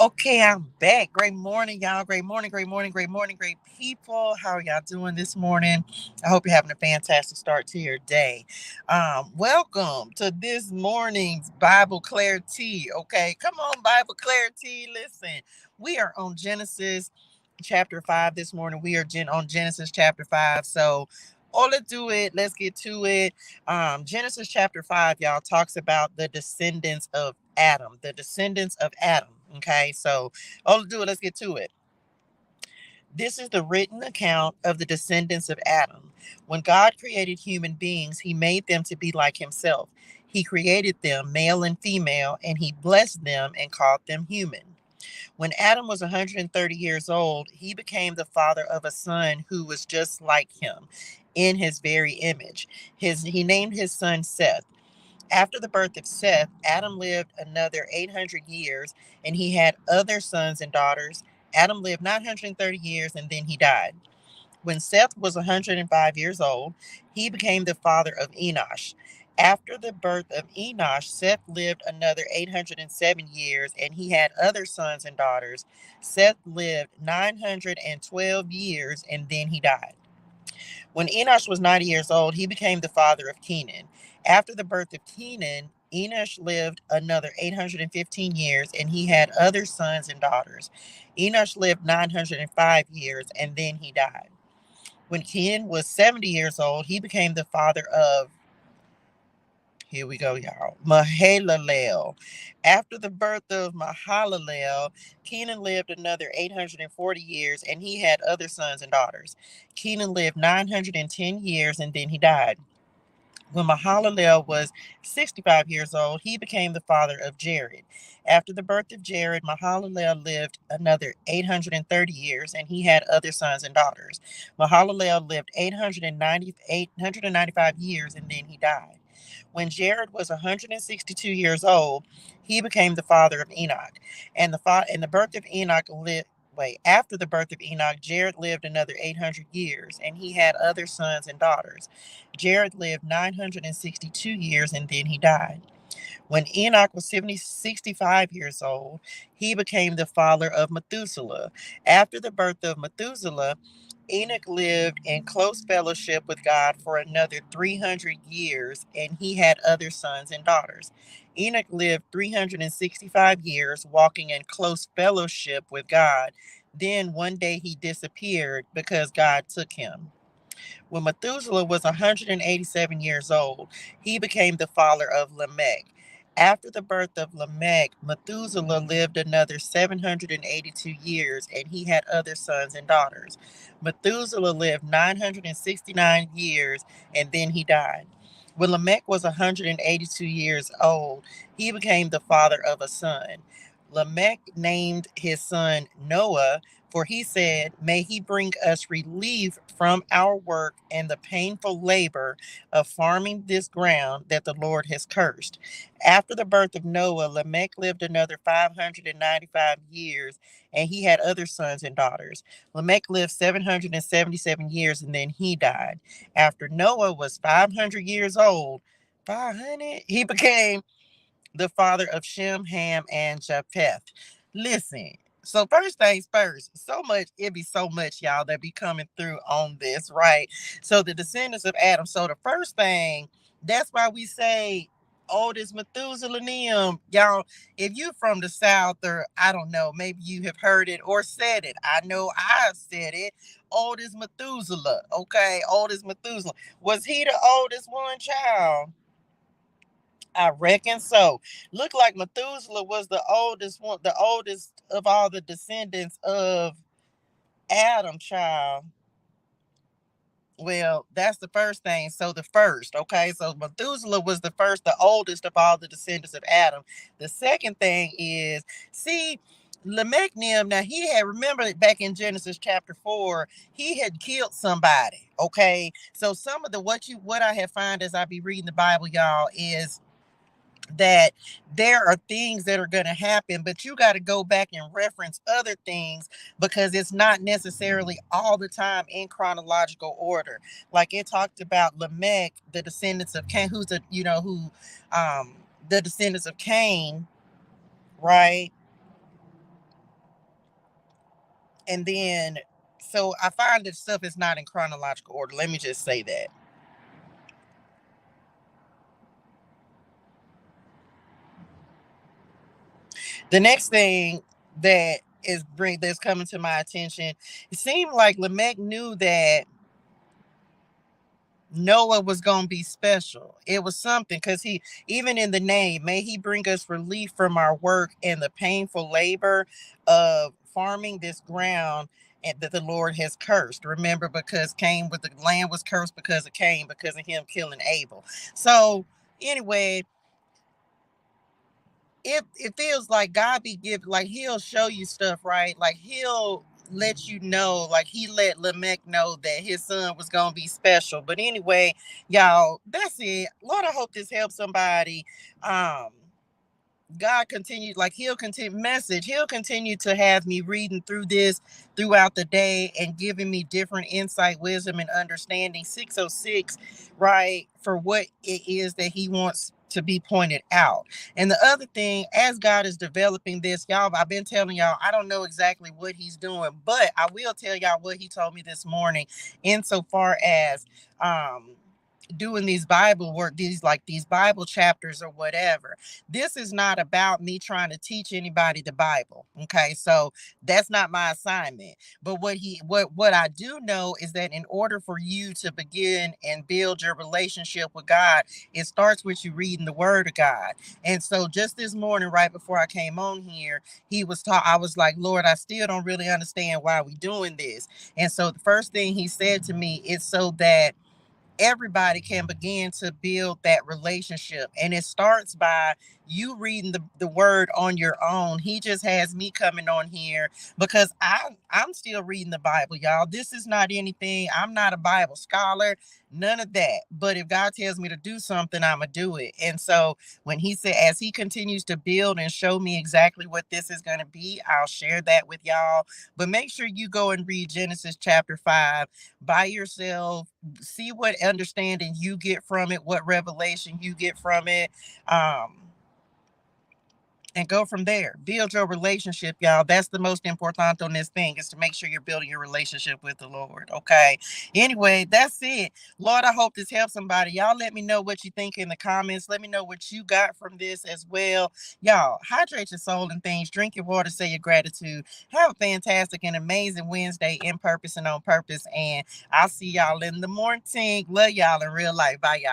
Okay, I'm back. Great morning, y'all. Great morning, great morning, great morning, great people. How are y'all doing this morning? I hope you're having a fantastic start to your day. Welcome to this morning's Bible Clarity. Okay, come on, Bible Clarity. Listen, we are on Genesis chapter 5 this morning. We are on Genesis chapter 5. So, all let's do it. Let's get to it. Genesis chapter 5, y'all, talks about the descendants of Adam. The descendants of Adam. Okay, so all let's do it. Let's get to it. This is the written account of the descendants of Adam. When God created human beings, he made them to be like himself. He created them, male and female, and he blessed them and called them human. When Adam was 130 years old, he became the father of a son who was just like him in his very image. He named his son Seth. After the birth of Seth, Adam lived another 800 years and he had other sons and daughters. Adam lived 930 years and then he died. When Seth was 105 years old, he became the father of Enosh. After the birth of Enosh, Seth lived another 807 years and he had other sons and daughters. Seth lived 912 years and then he died. When Enosh was 90 years old, he became the father of Kenan. After the birth of Kenan, Enosh lived another 815 years and he had other sons and daughters. Enosh lived 905 years and then he died. When Kenan was 70 years old, he became the father of, here we go, y'all, Mahalalel. After the birth of Mahalalel, Kenan lived another 840 years and he had other sons and daughters. Kenan lived 910 years and then he died. When Mahalalel was 65 years old, he became the father of Jared. After the birth of Jared, Mahalalel lived another 830 years and he had other sons and daughters. Mahalalel lived 895 years and then he died. When Jared was 162 years old, he became the father of Enoch. And the birth of Enoch lived after the birth of Enoch, Jared lived another 800 years, and he had other sons and daughters. Jared lived 962 years, and then he died. When Enoch was 65 years old, he became the father of Methuselah. After the birth of Methuselah, Enoch lived in close fellowship with God for another 300 years, and he had other sons and daughters. Enoch lived 365 years, walking in close fellowship with God. Then one day he disappeared because God took him. When Methuselah was 187 years old, he became the father of Lamech. After the birth of Lamech, Methuselah lived another 782 years, and he had other sons and daughters. Methuselah lived 969 years, and then he died. When Lamech was 182 years old, he became the father of a son. Lamech named his son Noah, for he said, "May he bring us relief from our work and the painful labor of farming this ground that the Lord has cursed." After the birth of Noah, Lamech lived another 595 years, and he had other sons and daughters. Lamech lived 777 years, and then he died. After Noah was 500 years old, 500, he became the father of Shem, Ham, and Japheth. Listen, so first things first, so much, it be so much, y'all, that be coming through on this, right? So the descendants of Adam. So the first thing, that's why we say oldest Methuselah, y'all, if you from the South, or I don't know, maybe you have heard it or said it. I know I've said it. Oldest Methuselah, okay? Oldest Methuselah. Was he the oldest one, child? I reckon so. Look like Methuselah was the oldest one, the oldest of all the descendants of Adam, child. Well, that's the first thing. So the first, okay. So Methuselah was the first, the oldest of all the descendants of Adam. The second thing is, see, Lamech, now he had, remember back in Genesis chapter 4, he had killed somebody. Okay. So some of the what I have found as I be reading the Bible, y'all, is that there are things that are going to happen, but you got to go back and reference other things because it's not necessarily all the time in chronological order. Like it talked about Lamech, the descendants of Cain, the descendants of Cain, right? And then, so I find that stuff is not in chronological order. Let me just say that. The next thing that that's coming to my attention, it seemed like Lamech knew that Noah was going to be special. It was something because he, even in the name, may he bring us relief from our work and the painful labor of farming this ground and that the Lord has cursed. Remember, because Cain, with the land was cursed because of Cain, because of him killing Abel. So anyway, it feels like God be give, like he'll show you stuff, right? Like he'll let you know, like he let Lamech know that his son was gonna be special. But anyway, y'all, that's it. Lord, I hope this helps somebody. Um, God continued, like he'll continue to have me reading through this throughout the day and giving me different insight, wisdom, and understanding. 606, right, for what it is that he wants to be pointed out. And the other thing, as God is developing this, y'all, I've been telling y'all, I don't know exactly what he's doing, but I will tell y'all what he told me this morning insofar as doing these Bible work, these Bible chapters or whatever. This is not about me trying to teach anybody the Bible. Okay. So that's not my assignment. But what I do know is that in order for you to begin and build your relationship with God, it starts with you reading the word of God. And so just this morning, right before I came on here, I was like, Lord, I still don't really understand why we doing this. And so the first thing he said to me is so that everybody can begin to build that relationship. And it starts by you reading the word on your own. He just has me coming on here because I'm still reading the Bible, y'all. This is not anything. I'm not a Bible scholar, none of that. But if God tells me to do something, I'ma do it. And so when he said, as he continues to build and show me exactly what this is going to be, I'll share that with y'all. But make sure you go and read Genesis chapter 5 by yourself. See what understanding you get from it, what revelation you get from it. And go from there. Build your relationship, y'all. That's the most important on this thing, is to make sure you're building your relationship with the Lord. Okay. Anyway, that's it. Lord, I hope this helps somebody. Y'all let me know what you think in the comments. Let me know what you got from this as well. Y'all, hydrate your soul and things. Drink your water, say your gratitude. Have a fantastic and amazing Wednesday in purpose and on purpose. And I'll see y'all in the morning. Love y'all in real life. Bye, y'all.